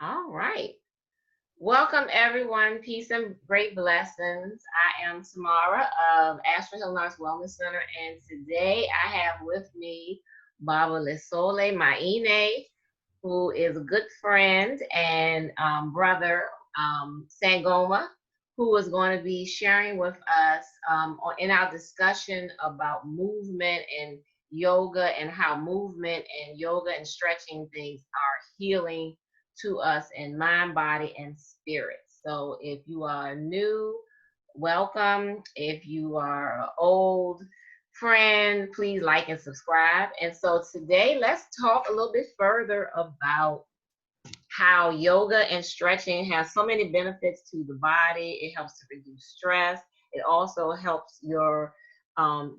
All right. Welcome, everyone. Peace and great blessings. I am Tamara of Ashford Hill Arts Wellness Center, and today I have with me Baba Lesole Maine, who is a good friend and brother, Sangoma, who is going to be sharing with us in our discussion about movement and yoga and how movement and yoga and stretching things are healing to us in mind, body, and spirit. So if you are new, welcome. If you are an old friend, please like and subscribe. And so today, let's talk a little bit further about how yoga and stretching has so many benefits to the body. It helps to reduce stress. It also helps your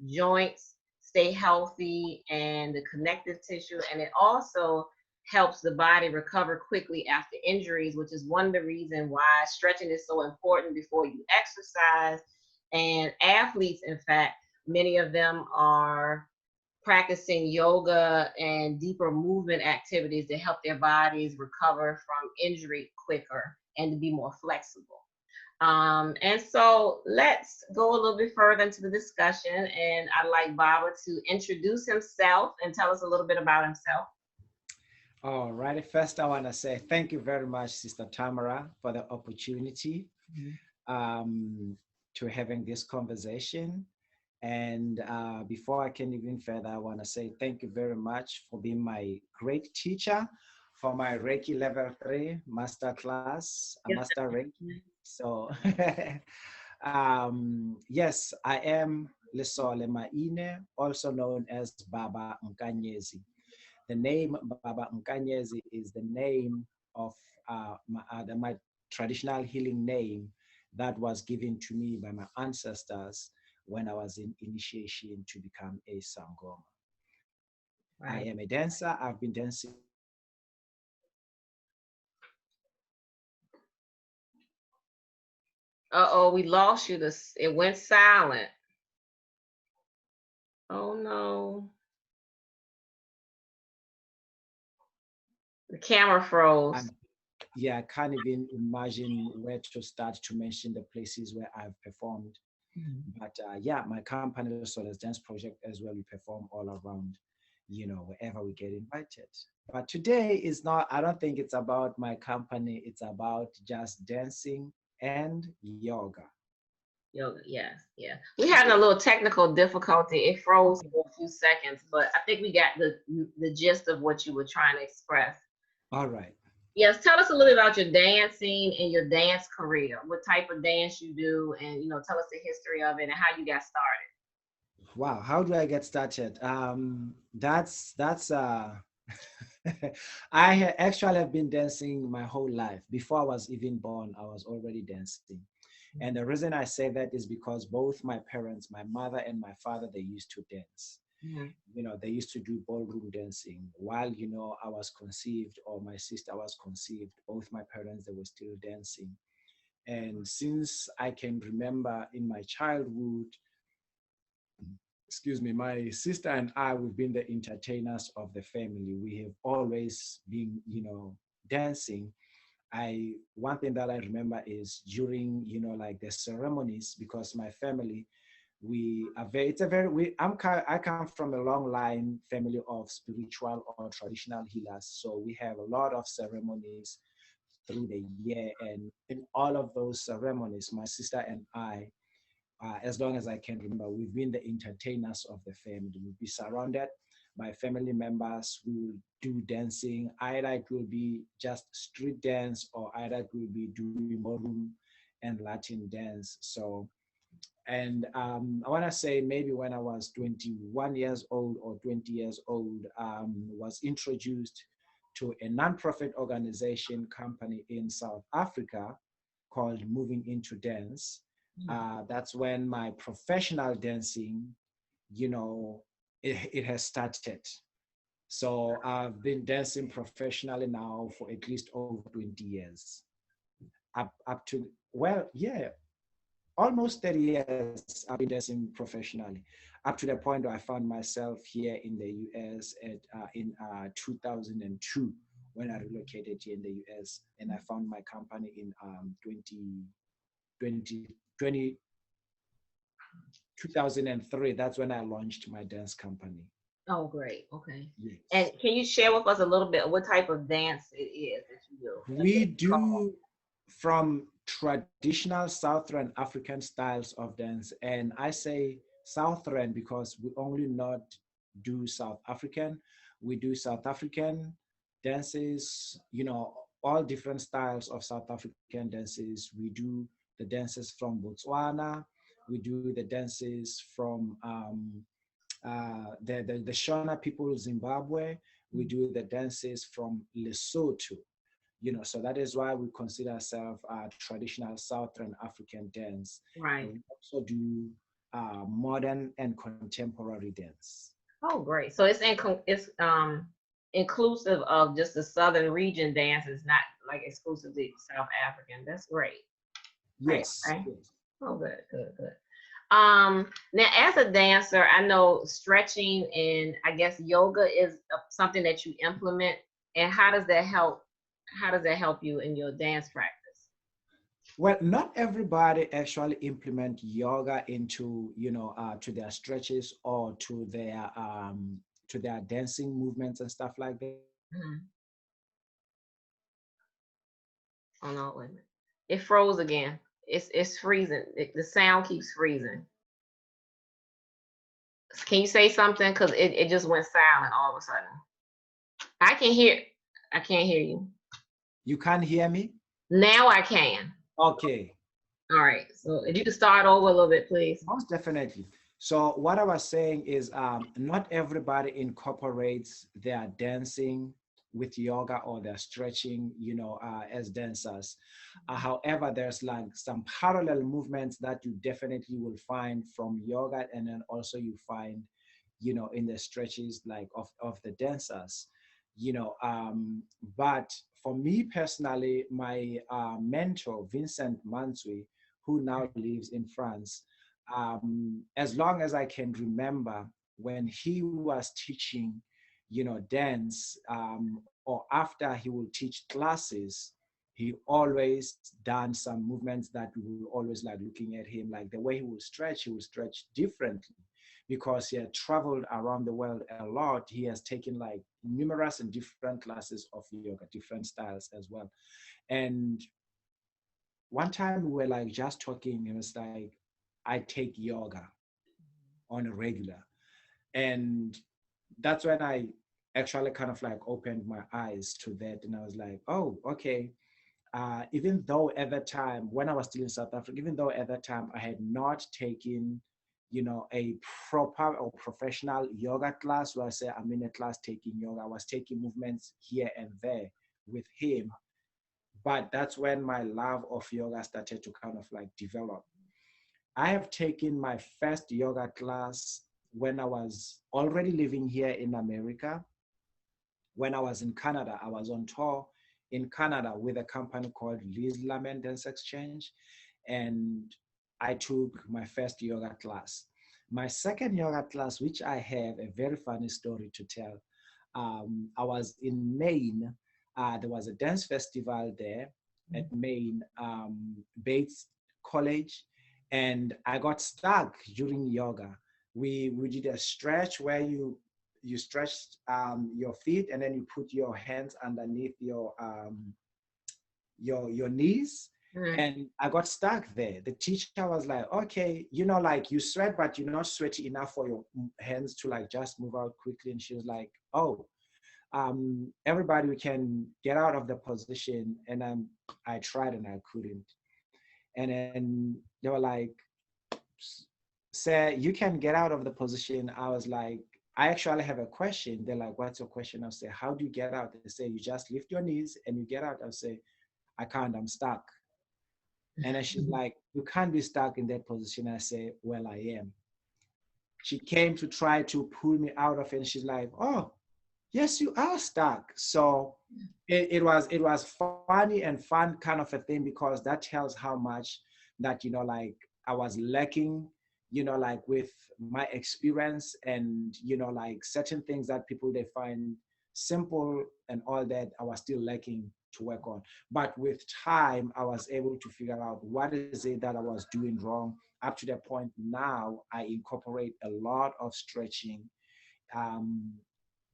joints stay healthy and the connective tissue. And it also helps the body recover quickly after injuries, which is one of the reasons why stretching is so important before you exercise. And athletes, in fact, many of them are practicing yoga and deeper movement activities to help their bodies recover from injury quicker and to be more flexible. And so let's go a little bit further into the discussion. And I'd like Baba to introduce himself and tell us a little bit about himself. All right. First, I want to say thank you very much, Sister Tamara, for the opportunity um, to having this conversation. And before I can even further, I want to say thank you very much for being my great teacher for my Reiki Level 3 Master Class, a Yes. Master Reiki. So, yes, I am Lesole Maine, also known as Baba Nkanyezi. The name Baba Nkanyezi is the name of my traditional healing name that was given to me by my ancestors when I was in initiation to become a Sangoma. I Right. am a dancer. I've been dancing Uh-oh, we lost you. This it went silent. Oh no. The camera froze. and yeah, I can't even imagine where to start to mention the places where I've performed. But yeah, my company also has dance project as well. We perform all around, wherever we get invited. But today is not, I don't think it's about my company. It's about just dancing and yoga. Yoga, yes, yeah. We had a little technical difficulty. It froze for a few seconds, but I think we got the gist of what you were trying to express. All right. Yes, tell us a little bit about your dancing and your dance career. What type of dance you do, and tell us the history of it and how you got started. Wow. How do I get started? That's actually have been dancing my whole life. Before I was even born, I was already dancing. And the reason I say that is because both my parents, my mother and my father, they used to dance. Mhm. They used to do ballroom dancing while, I was conceived or my sister was conceived. Both my parents, they were still dancing. And since I can remember in my childhood, excuse me, my sister and I, we've been the entertainers of the family. We have always been, dancing. One thing that I remember is during, like the ceremonies, because my family, we are very, it's a very, I come from a long line family of spiritual or traditional healers. So we have a lot of ceremonies through the year. And in all of those ceremonies, my sister and I, as long as I can remember, we've been the entertainers of the family. We'll be surrounded by family members who will do dancing. Either it will be just street dance or either it will be doing ballroom and Latin dance. So, and I want to say maybe when I was 21 years old or 20 years old, was introduced to a nonprofit organization company in South Africa called Moving Into Dance. That's when my professional dancing, it has started. So I've been dancing professionally now for at least over 20 years. Up to, well, yeah, almost 30 years I've been dancing professionally, up to the point where I found myself here in the US in 2002 when I relocated here in the US, and I found my company in 20, 2003. That's when I launched my dance company. Oh, great. Okay. And Yes. can you share with us a little bit what type of dance it is that you do? Like what We it's called? do from traditional Southern African styles of dance. And I say Southern because we only not do South African. We do South African dances, all different styles of South African dances. We do the dances from Botswana. We do the dances from the Shona people, Zimbabwe. We do the dances from Lesotho. So that is why we consider ourselves a traditional Southern African dance. And Right. we also do modern and contemporary dance. Oh, great. So it's inclusive of just the southern region dances, not like exclusively South African. That's great. Great. Yes, Okay. yes. Oh, good, good, good. Now as a dancer, I know stretching and I guess yoga is something that you implement. And how does that help? How does that help you in your dance practice? Well, not everybody actually implement yoga into, to their stretches or to their dancing movements and stuff like that. Mhm. Oh no, wait a minute. It froze again. It's freezing. The sound keeps freezing. Can you say something? Because it just went silent all of a sudden. I can hear. I can't hear you. You can't hear me? Now I can. Okay. All right. So if you could start over a little bit, please. Most definitely. So what I was saying is, not everybody incorporates their dancing with yoga or their stretching, as dancers. However, there's like some parallel movements that you definitely will find from yoga, and then also you find, in the stretches like of the dancers, you know. But for me personally, my mentor, Vincent Mansui, who now lives in France, as long as I can remember, when he was teaching, dance, or after he will teach classes, he always done some movements that we will always like looking at him, like the way he will stretch differently because he had traveled around the world a lot. He has taken like numerous and different classes of yoga, different styles as well. And one time we were like just talking, it was like, I take yoga on a regular. And that's when I actually kind of like opened my eyes to that. And I was like, oh, okay. Even though at that time, when I was still in South Africa, even though at that time I had not taken, a proper or professional yoga class where I say I'm in a class taking yoga, I was taking movements here and there with him. But that's when my love of yoga started to kind of like develop. I have taken my first yoga class when I was already living here in America. When I was in Canada, I was on tour in Canada with a company called Liz Lamont Dance Exchange, and I took my first yoga class. My second yoga class, which I have a very funny story to tell, I was in Maine. There was a dance festival there at Maine, Bates College, and I got stuck during yoga. We did a stretch where you stretch your feet and then you put your hands underneath your knees, Mhm. and I got stuck there. The teacher was like, okay, like you sweat but you're not sweaty enough for your hands to like just move out quickly. And she was like, oh, everybody, we can get out of the position. And I tried and I couldn't. And then they were like, say you can get out of the position. I was like, I actually have a question. They're like, what's your question? I'll say, how do you get out? They say, you just lift your knees and you get out. I'll say, I can't, I'm stuck. And then she's like, you can't be stuck in that position. I say, well, I am. She came to try to pull me out of it. And she's like, oh, yes, you are stuck. So it was funny and fun kind of a thing, because that tells how much that, like I was lacking, like with my experience, and like certain things that people they find simple and all that, I was still lacking to work on. But with time, I was able to figure out what is it that I was doing wrong. Up to the point now, I incorporate a lot of stretching um,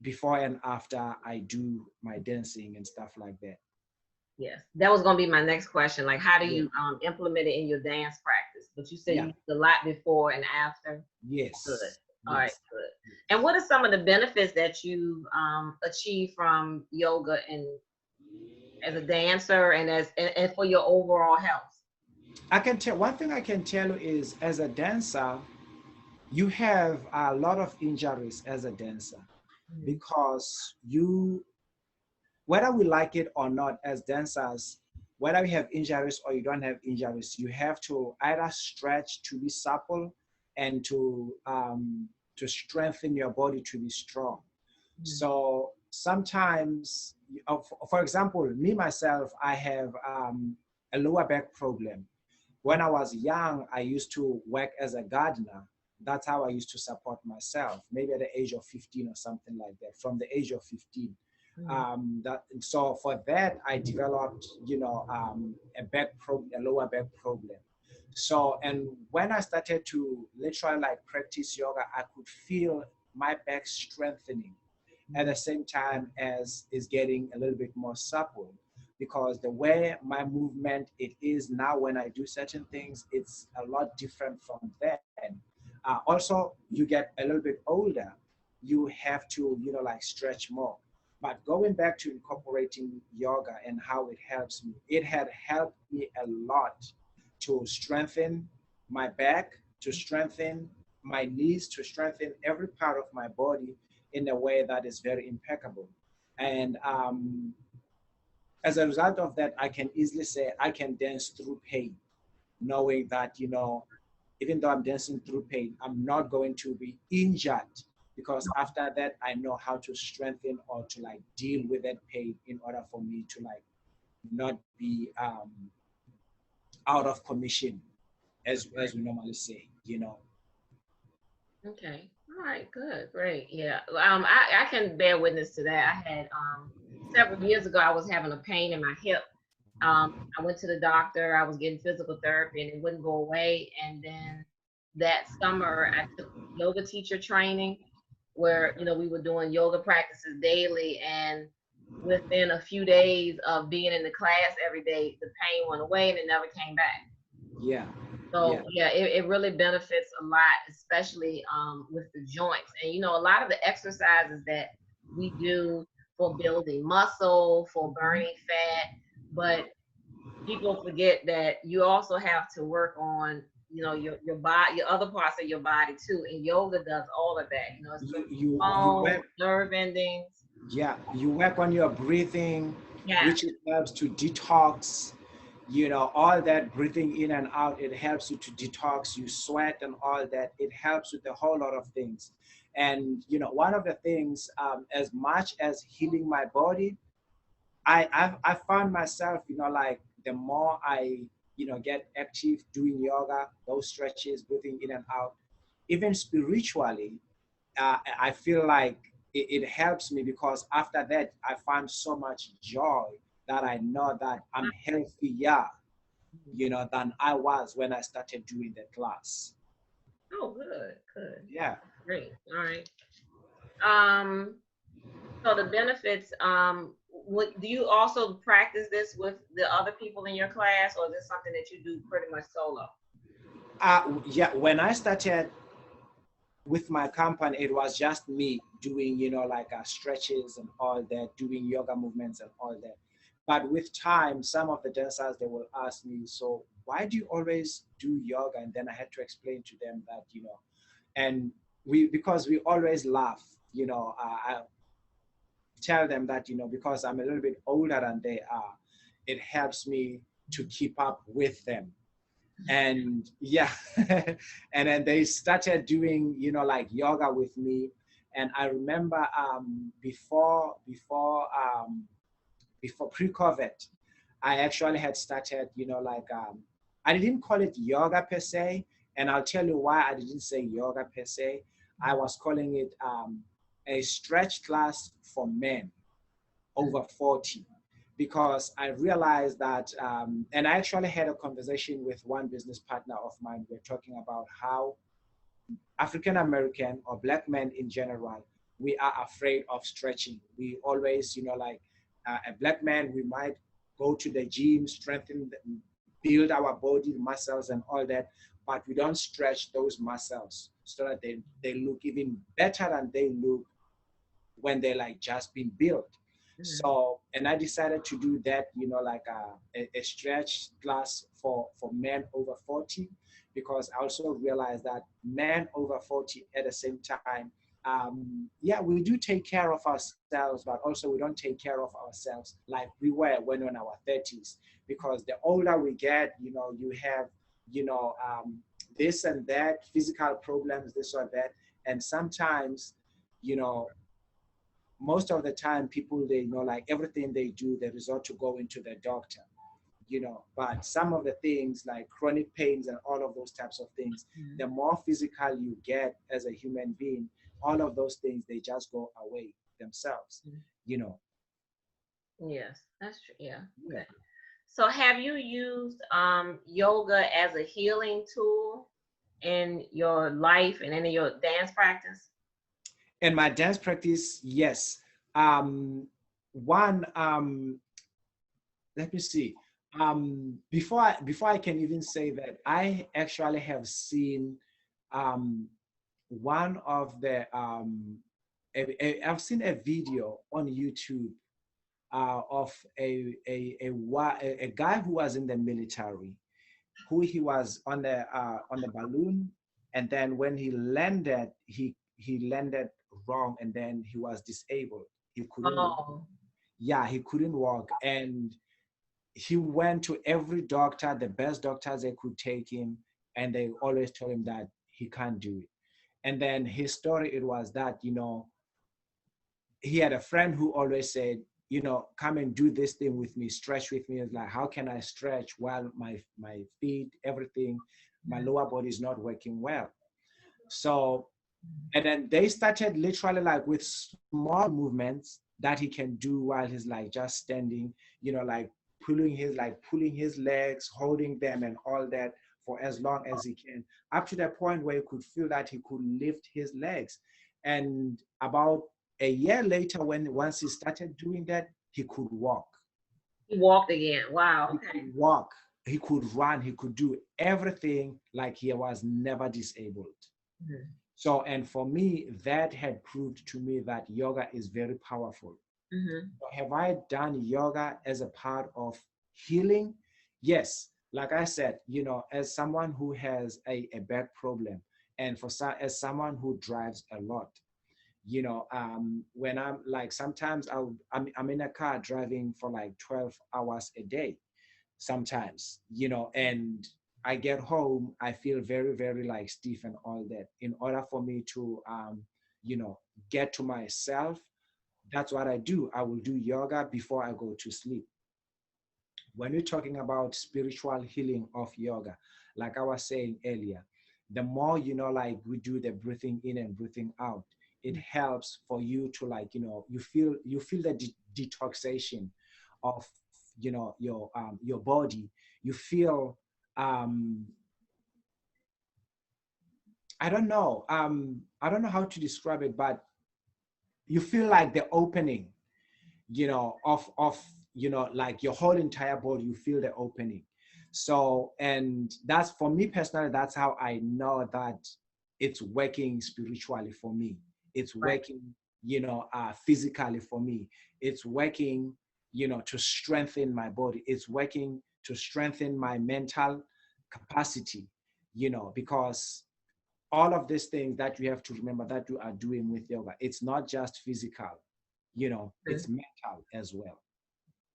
before and after I do my dancing and stuff like that. Yes, that was going to be my next question. Like, how do Yeah. you implement it in your dance practice? But you said you Yeah. used a lot before and after. Good. Yes. All right, Yes. good. And what are some of the benefits that you achieved from yoga and as a dancer and and for your overall health? I can tell one thing I can tell you is as a dancer, you have a lot of injuries as a dancer Mhm. because you, whether we like it or not, as dancers, whether you have injuries or you don't have injuries, you have to either stretch to be supple and to strengthen your body to be strong. Mhm. So sometimes, for example, me myself, I have a lower back problem. When I was young, I used to work as a gardener. That's how I used to support myself, maybe at the age of 15 or something like that, from the age of 15. Mhm. So for that, I developed, a lower back problem. So, and when I started to literally like practice yoga, I could feel my back strengthening at the same time as is getting a little bit more supple, because the way my movement it is now when I do certain things, it's a lot different from then. Also, you get a little bit older, you have to, like stretch more. But going back to incorporating yoga and how it helps me, it had helped me a lot to strengthen my back, to strengthen my knees, to strengthen every part of my body in a way that is very impeccable. And as a result of that, I can easily say I can dance through pain, knowing that, even though I'm dancing through pain, I'm not going to be injured, because after that, I know how to strengthen or to like deal with that pain in order for me to like not be out of commission, as we normally say, Okay. All right. Good. Great. Yeah. I can bear witness to that. I had several years ago I was having a pain in my hip. I went to the doctor. I was getting physical therapy and it wouldn't go away. And then that summer I took yoga teacher training where we were doing yoga practices daily, and within a few days of being in the class every day, the pain went away and it never came back. yeah, yeah, So yeah, it really benefits a lot, especially with the joints. And a lot of the exercises that we do for building muscle, for burning fat, but people forget that you also have to work on your body, your other parts of your body too. And yoga does all of that. It you strengthens you you bones, work nerve endings. yeah, you work on your breathing, Yes. which it helps to detox, all that breathing in and out, it helps you to detox, you sweat and all that, it helps with a whole lot of things. And one of the things, as much as healing my body, I found myself, like the more I, get active doing yoga, those stretches, breathing in and out, even spiritually, I feel like it helps me, because after that, I find so much joy that I know that I'm healthier, than I was when I started doing the class. Oh, good, good, Yeah. great. All right. Um, So the benefits, do you also practice this with the other people in your class, or is this something that you do pretty much solo? Yeah. When I started with my company, it was just me doing, like stretches and all that, doing yoga movements and all that. But with time, some of the dancers, they will ask me, so why do you always do yoga? And then I had to explain to them that, and because we always laugh, I tell them that, because I'm a little bit older than they are, it helps me to keep up with them. And yeah, and then they started doing, like yoga with me. And I remember before pre-COVID, I actually had started, I didn't call it yoga per se, and I'll tell you why I didn't say yoga per se. I was calling it a stretch class for men. over 40, because I realized that, and I actually had a conversation with one business partner of mine. We're talking about how African American or Black men in general, we are afraid of stretching. We always, a Black man, we might go to the gym, strengthen, build our body muscles and all that, but we don't stretch those muscles so that they look even better than they look when they like just been built. Mhm. So, and I decided to do that, like a stretch class for men over 40, because I also realized that men over 40 at the same time, yeah, we do take care of ourselves, but also we don't take care of ourselves like we were when in our 30s, because the older we get, you have, this and that, physical problems, this or that. And sometimes, you know, most of the time people, they like everything they do, they resort to go into the doctor, but some of the things like chronic pains and all of those types of things, Mhm. the more physical you get as a human being, all of those things, they just go away themselves, Mhm. you know. Yes, that's true. Yeah. Yeah. Okay. So have you used yoga as a healing tool in your life and in your dance practice? In my dance practice, yes. um One, let me see. Before I can even say that, I actually have seen, um, one of the I've seen a video on YouTube, of a guy who was in the military, who he was on the balloon, and then when he landed, he landed wrong, and then he was disabled. He couldn't walk. Oh, Yeah, he couldn't walk, and he went to every doctor, the best doctors they could take him, and they always told him that he can't do it. And then his story, it was that, he had a friend who always said, come and do this thing with me, stretch with me. It's like, how can I stretch while my feet, everything, my mhm. lower body is not working well? So, and then they started literally like with small movements that he can do while he's like just standing, like pulling his legs, holding them and all that, for as long as he can, up to the point where he could feel that he could lift his legs. And about a year later, when once he started doing that, he could walk. He walked again. Wow. He Okay. could walk, he could run, he could do everything like he was never disabled. Mhm. So, and for me, that had proved to me that yoga is very powerful. Mhm. So have I done yoga as a part of healing? Yes. Like I said, as someone who has a back problem, and as someone who drives a lot, when I'm like, sometimes I'm in a car driving for like 12 hours a day sometimes, and I get home, I feel very, very like stiff and all that. In order for me to, you know, get to myself, that's what I do. I will do yoga before I go to sleep. When we're talking about spiritual healing of yoga, like I was saying earlier, the more, like we do the breathing in and breathing out, it helps for you to like, you feel the detoxation of, your body. You feel, um I don't know how to describe it, but you feel like the opening, of like your whole entire body. You feel the opening. So, and that's, for me personally, that's how I know that it's working spiritually for me. It's Right. working, physically for me. It's working, to strengthen my body. It's working to strengthen my mental capacity, because all of these things that you have to remember that you are doing with yoga, it's not just physical, it's Mhm. mental as well.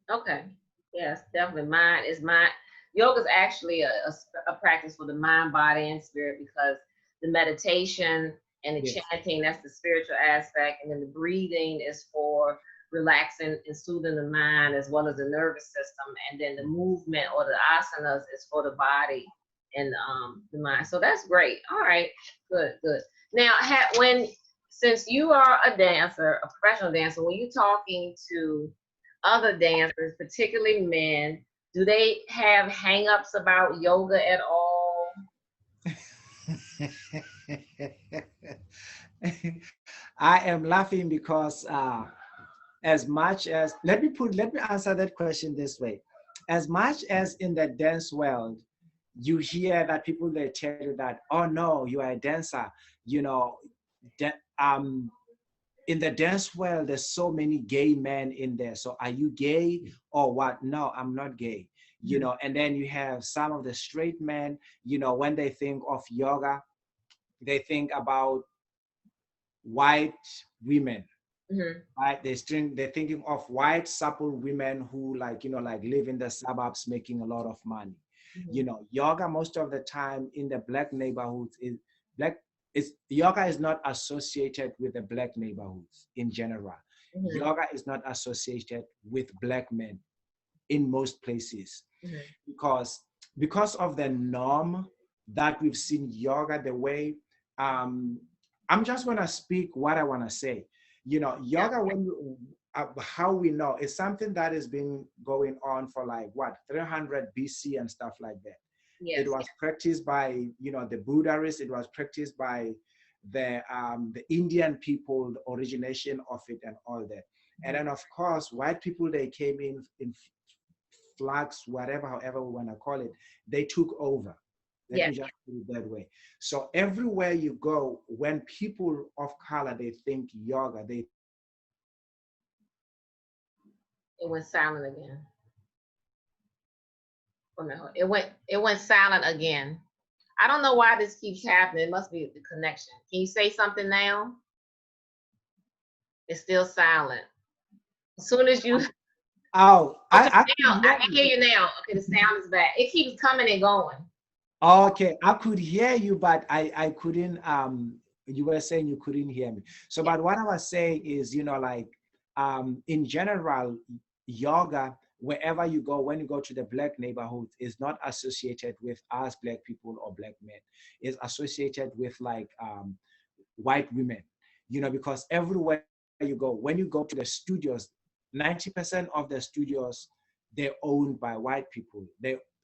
Okay. Yes, definitely. Mind. Yoga is actually a practice for the mind, body, and spirit, because the meditation and the Yes. chanting, that's the spiritual aspect, and then the breathing is for relaxing and soothing the mind as well as the nervous system, and then the movement or the asanas is for the body and the mind. So that's great. All right, good, good. Now, when since you are a dancer, a professional dancer, when you're talking to other dancers, particularly men, do they have hang-ups about yoga at all? I am laughing because as much as let me answer that question this way. As much as in the dance world, you hear that people they tell you that, oh no, you are a dancer, you know, that in the dance world, there's so many gay men in there. So are you gay or what? No, I'm not gay. You know, and then you have some of the straight men, when they think of yoga, they think about white women, Mm-hmm. right? They're thinking of white, supple women who like live in the suburbs making a lot of money. Mm-hmm. Yoga most of the time in the black neighborhoods is black. Yoga is not associated with the black neighborhoods in general. Mm-hmm. Yoga is not associated with black men in most places Mm-hmm. because of the norm that we've seen yoga the way. um I'm just going to speak what I want to say. Yeah. Yoga, how we know, is something that has been going on for like what, 300 BC and stuff like that. It Yes. was practiced by the Buddhists. It was practiced by the Indian people, the origination of it and all that. And Mm-hmm. then of course white people, they came in flags, whatever, however we want to call it, they took over. Let Yeah. me just put it that way. So everywhere you go, when people of color, they think yoga, they think It went silent again. Oh no, it went silent again. I don't know why this keeps happening. It must be the connection. Can you say something now? It's still silent. As soon as you oh, okay, I could now I hear can you. hear you now. Okay, the sound is back. It keeps coming and going. Okay, I could hear you, but I couldn't. You were saying you couldn't hear me. So, Yeah. but what I was saying is, like, in general, yoga, wherever you go, when you go to the black neighborhoods, is not associated with us black people or black men. It's associated with like white women. Because everywhere you go, when you go to the studios, 90% of the studios, they're owned by white people.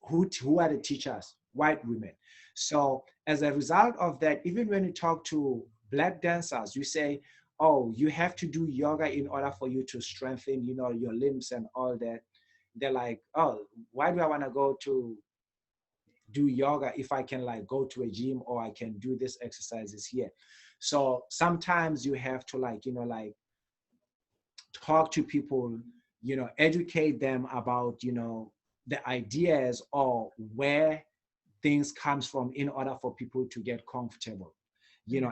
Who are the teachers? White women. So as a result of that, even when you talk to black dancers, you say, oh, you have to do yoga in order for you to strengthen, your limbs and all that. They're like, oh, why do I want to go to do yoga if I can like go to a gym or I can do these exercises here? So sometimes you have to like talk to people, educate them about, the ideas or where things comes from in order for people to get comfortable.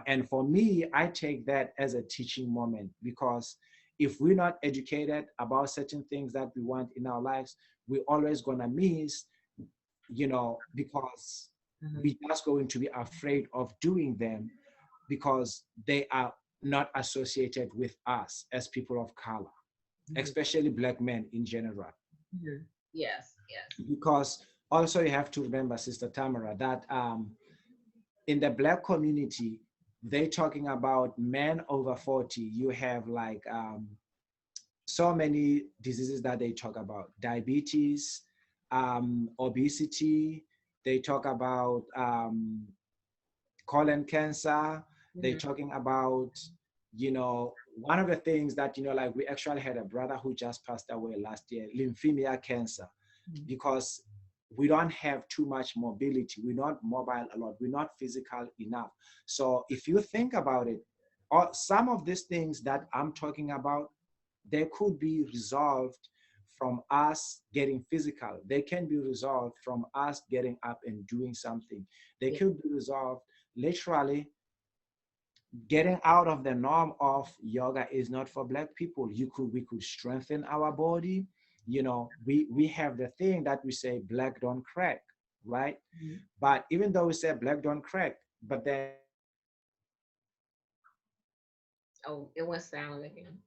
And for me, I take that as a teaching moment, because if we're not educated about certain things that we want in our lives, we're always gonna miss, because Mm-hmm. we're just going to be afraid of doing them because they are not associated with us as people of color, Mm-hmm. especially black men in general. Mm-hmm. Yes. Yes. Because also you have to remember, Sister Tamara, that in the black community, they talking about men over 40. You have like so many diseases that they talk about: diabetes, obesity. They talk about colon cancer. They're Mm-hmm. talking about, one of the things that, like we actually had a brother who just passed away last year, lymphemia cancer, because we don't have too much mobility. We're not mobile a lot. We're not physical enough. So if you think about it, some of these things that I'm talking about, they could be resolved from us getting physical. They can be resolved from us getting up and doing something. They Yeah. could be resolved literally getting out of the norm of yoga is not for black people. We could strengthen our body. We have the thing that we say black don't crack, right? Mm-hmm. But even though we say black don't crack, but then Oh, it went silent again.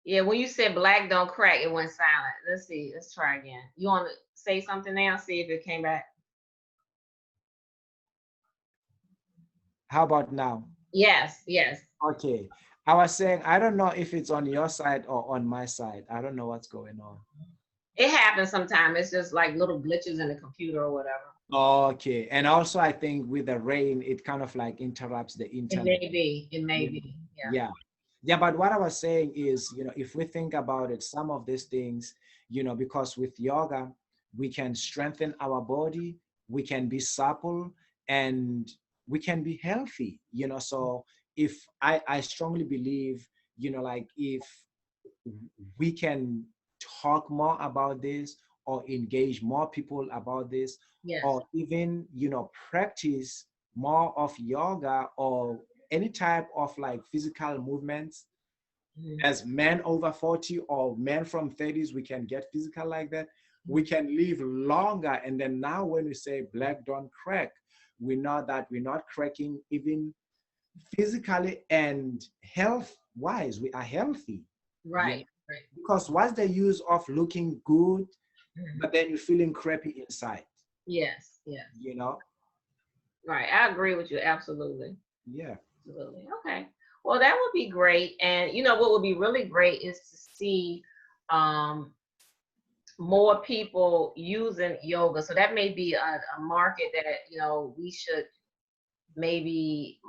Yeah, when you said black don't crack, it went silent. Let's see. Let's try again. You want to say something now? See if it came back. how about now? Yes. Yes. Okay. I was saying, I don't know if it's on your side or on my side. I don't know what's going on. It happens sometimes. It's just like little glitches in the computer or whatever. Okay. And also, I think with the rain, it kind of like interrupts the It internet. may be. It may Yeah. be. Yeah. Yeah. Yeah. But what I was saying is, if we think about it, some of these things, because with yoga, we can strengthen our body, we can be supple, and we can be healthy. So if I strongly believe, like if we can talk more about this or engage more people about this Yes. or even practice more of yoga or any type of like physical movements Mhm. as men over 40 or men from 30s, we can get physical like that. We Mhm. can live longer. And then now when we say black don't crack, we know that we're not cracking even physically and health wise. We are healthy. Right. Right. Because what's the use of looking good, Mhm. but then you're feeling crappy inside, Yes. Yes. you know? Right. I agree with you. Absolutely. Yeah. Absolutely. Okay. Well, that would be great. And what would be really great is to see um, more people using yoga. So that may be a market that we should maybe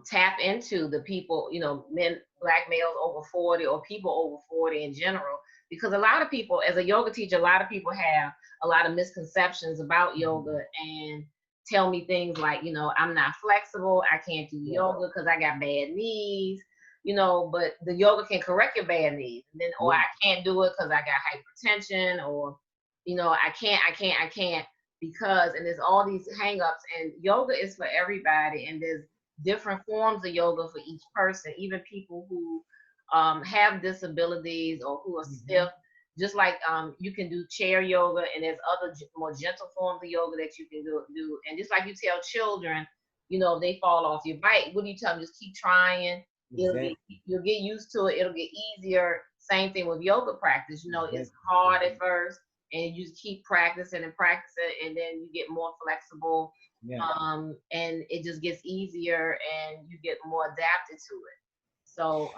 tap into the people, men, black males over 40 or people over 40 in general. Because a lot of people, as a yoga teacher, a lot of people have a lot of misconceptions about yoga and tell me things like, I'm not flexible, I can't do Yeah. yoga because I got bad knees, but the yoga can correct your bad knees. And then, or Yeah. I can't do it because I got hypertension, or, I can't because and there's all these hangups, and yoga is for everybody, and there's different forms of yoga for each person, even people who have disabilities or who are stiff, Mhm. just like you can do chair yoga, and there's other more gentle forms of yoga that you can do. And just like you tell children, they fall off your bike, what do you tell them? Just keep trying. Exactly. You'll get used to it, it'll get easier. Same thing with yoga practice, it's Exactly. hard at Exactly. first, and you just keep practicing and practicing, and then you get more flexible, Yeah. and it just gets easier, and you get more adapted to it. So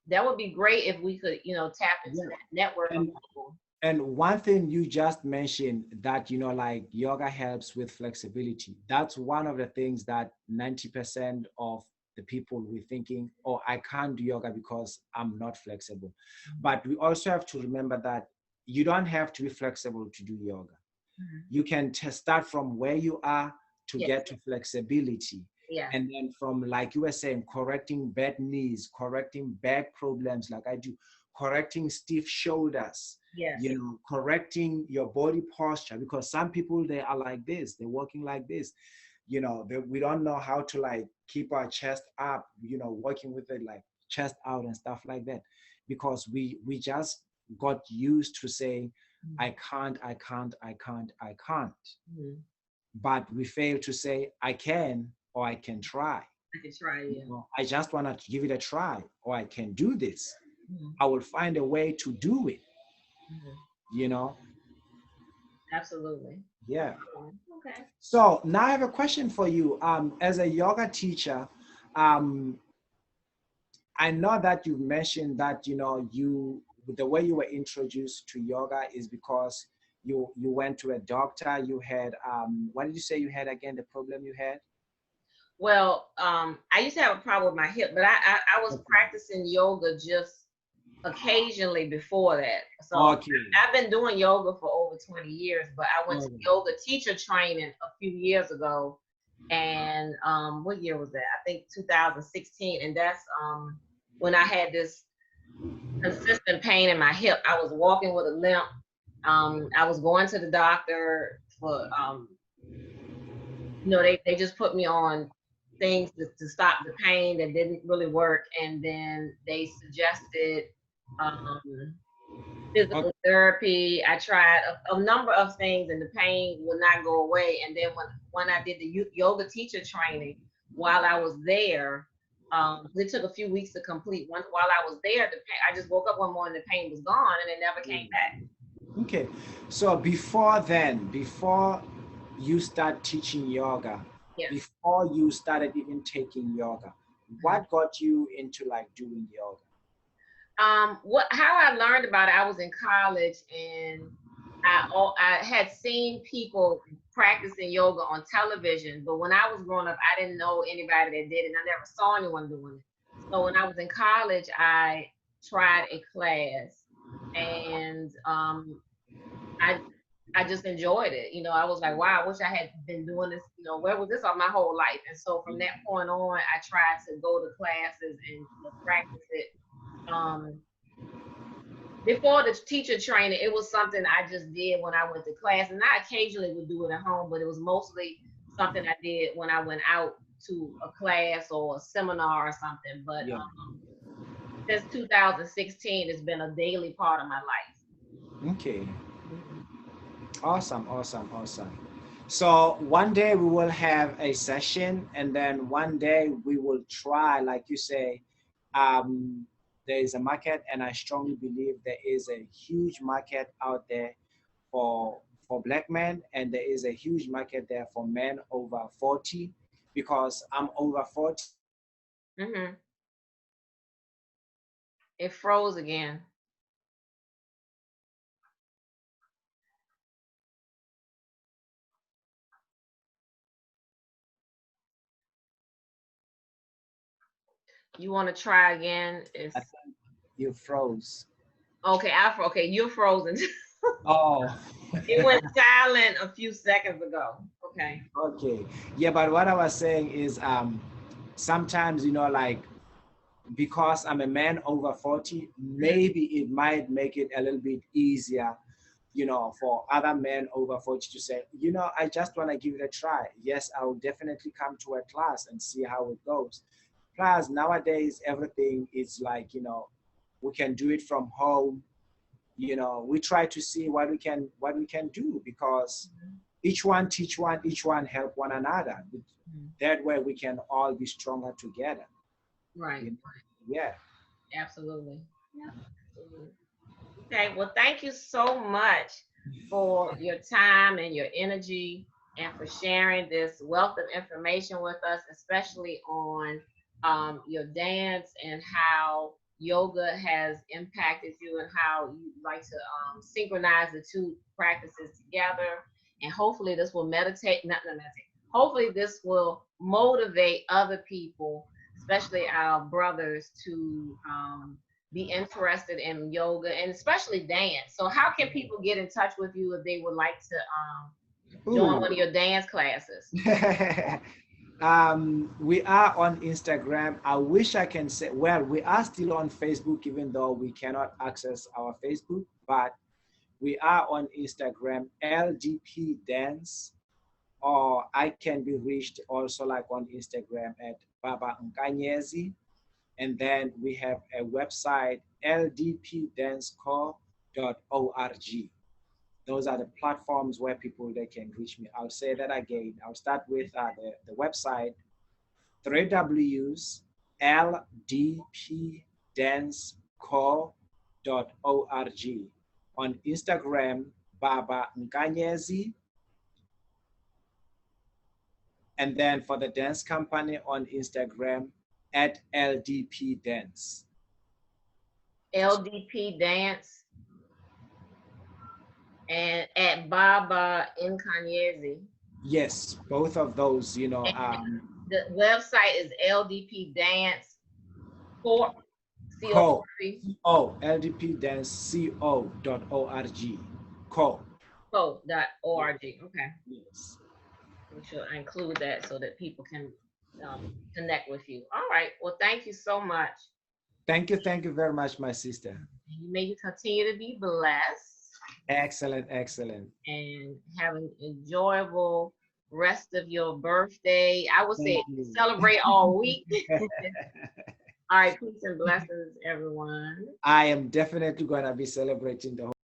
that would be great if we could tap into Yeah. that network of And people. And one thing you just mentioned that, like yoga helps with flexibility. That's one of the things that 90% of the people we're thinking, oh, I can't do yoga because I'm not flexible. But we also have to remember that you don't have to be flexible to do yoga. Mhm. You can start from where you are to Yes, get to flexibility. yes, And then from, like you were saying, correcting bad knees, correcting back problems like I do, correcting stiff shoulders, yes. correcting your body posture, because some people, they are like this, they're walking like this, we don't know how to like keep our chest up, working with it like chest out and stuff like that, because we just got used to saying, Mhm. I can't. Mhm. But we fail to say, I can or I can try. I can try, yeah. I just want to give it a try, or I can do this. Mhm. I will find a way to do it, Mhm. you know? Absolutely. Yeah. Okay. So now I have a question for you. As a yoga teacher, um, I know that you mentioned that, the way you were introduced to yoga is because you went to a doctor, you had, what did you say you had again, the problem you had? Well, I used to have a problem with my hip, but I was Okay. practicing yoga just occasionally before that. So Okay. I've been doing yoga for over 20 years, but I went to Okay. yoga teacher training a few years ago. And what year was that? I think 2016. And that's when I had this consistent pain in my hip. I was walking with a limp. I was going to the doctor for they just put me on things to stop the pain that didn't really work, and then they suggested um, Okay. physical therapy. I tried a number of things, and the pain would not go away. And then when I did the yoga teacher training, while I was there, it took a few weeks to complete. While I was there, I just woke up one morning, the pain was gone, and it never came back. Okay. So before then, before you start teaching yoga, Yes. before you started even taking yoga, Mhm. what got you into like doing yoga? What how I learned about it, I was in college and I had seen people practicing yoga on television, but when I was growing up, I didn't know anybody that did it. I never saw anyone doing it. So when I was in college, I tried a class, and I I just enjoyed it. You know, I was like, wow, I wish I had been doing this. You know, where was this all my whole life? And so from that point on, I tried to go to classes and practice it. Um, Before the teacher training, it was something I just did when I went to class, and I occasionally would do it at home, but it was mostly something I did when I went out to a class or a seminar or something. But Yeah. since 2016, it's been a daily part of my life. Okay. Mhm. Awesome, awesome, awesome. So one day we will have a session, and then one day we will try, like you say, um, there is a market, and I strongly believe there is a huge market out there for black men, and there is a huge market there for men over 40, because I'm over 40. Mhm. It froze again. You want to try again? I It's think you froze. okay. Okay, you're frozen. Oh. It went silent a few seconds ago. Okay. Okay. Yeah, but what I was saying is sometimes, like, because I'm a man over 40, Mhm. maybe it might make it a little bit easier, for other men over 40 to say, I just want to give it a try. Yes, I will definitely come to a class and see how it goes. Plus, nowadays, everything is like, we can do it from home. We try to see what we can do, because Mhm. each one teach one, each one help one another. Mhm. That way we can all be stronger together. Right. you know? Yeah. Absolutely. Yeah. Absolutely. Okay. Well, thank you so much for your time and your energy and for sharing this wealth of information with us, especially on your dance and how yoga has impacted you and how you like to synchronize the two practices together. And hopefully, this will not meditate. Hopefully, this will motivate other people, especially our brothers, to be interested in yoga and especially dance. So how can people get in touch with you if they would like to join Ooh. one of your dance classes? We are on Instagram. I wish I can say, well, we are still on Facebook, even though we cannot access our Facebook, but we are on Instagram, LDP Dance, or I can be reached also like on Instagram at Baba Nkanyezi. And then we have a website, ldpdancecore.org. Those are the platforms where people they can reach me. I'll say that again. I'll start with the website, 3Ws ldpdancecore.org. On Instagram, Baba Nkanyezi. And then for the dance company on Instagram, at LDP Dance. LDP Dance and at Baba Nkanyezi. Yes, both of those, And the website is LDP Dance Corp, co, C-O-R-P, ldpdanceco.org. Co. co.org. Okay. Yes. We should include that so that people can connect with you. All right. Well, thank you so much. Thank you. Thank you very much, my sister. And may you continue to be blessed Excellent. Excellent. and have an enjoyable rest of your birthday. I would Thank say you. celebrate all week. All right. Peace and blessings, everyone. I am definitely going to be celebrating the